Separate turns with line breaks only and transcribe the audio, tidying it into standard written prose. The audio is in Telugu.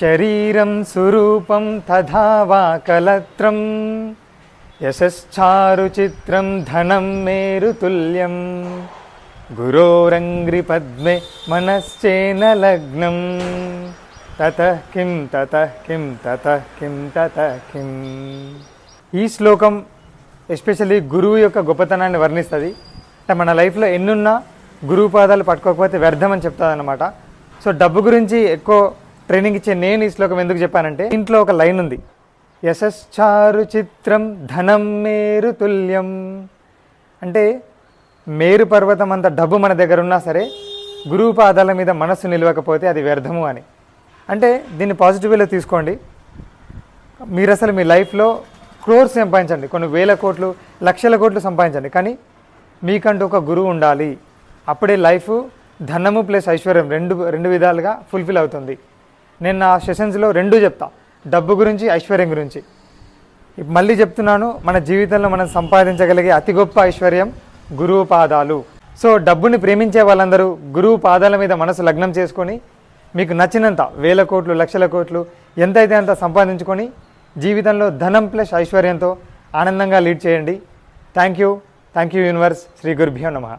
శరీరం సురూపం తథా వా కలత్రం యశశ్చారు చిత్రం ధనం మేరుతుల్యం గురోరంగ్రి పద్మే మనశ్చేన లగ్నం తతః కిం తతః కిం తతః కిం తతః కిం. ఈ శ్లోకం ఎస్పెషల్లీ గురువు యొక్క గొప్పతనాన్ని వర్ణిస్తుంది. అంటే మన లైఫ్లో ఎన్నున్నా గురువు పాదాలు పట్టుకోకపోతే వ్యర్థం అని చెప్తుంది అనమాట. సో డబ్బు గురించి ఎక్కువ ట్రైనింగ్ ఇచ్చే నేను ఈ శ్లోకం ఎందుకు చెప్పానంటే, ఇంట్లో ఒక లైన్ ఉంది, యశశ్చారు చిత్రం ధనం మేరుతుల్యం. అంటే మేరు పర్వతం అంత డబ్బు మన దగ్గర ఉన్నా సరే గురువు పాదాల మీద మనస్సు నిలవకపోతే అది వ్యర్థము అని. అంటే దీన్ని పాజిటివ్ వేలో తీసుకోండి. మీరు అసలు మీ లైఫ్లో క్రోర్స్ సంపాదించండి, కొన్ని వేల కోట్లు లక్షల కోట్లు సంపాదించండి, కానీ మీకంటూ ఒక గురువు ఉండాలి. అప్పుడే లైఫ్ ధనము ప్లస్ ఐశ్వర్యం రెండు విధాలుగా ఫుల్ఫిల్ అవుతుంది. నేను నా సెషన్స్లో రెండూ చెప్తా, డబ్బు గురించి ఐశ్వర్యం గురించి. మళ్ళీ చెప్తున్నాను, మన జీవితంలో మనం సంపాదించగలిగే అతి గొప్ప ఐశ్వర్యం గురువు పాదాలు. సో డబ్బుని ప్రేమించే వాళ్ళందరూ గురువు పాదాల మీద మనసు లగ్నం చేసుకొని మీకు నచ్చినంత వేల కోట్లు లక్షల కోట్లు ఎంతైతే అంత సంపాదించుకొని జీవితంలో ధనం ప్లస్ ఐశ్వర్యంతో ఆనందంగా లీడ్ చేయండి. Thank you universe. శ్రీ గురుభ్యో నమః.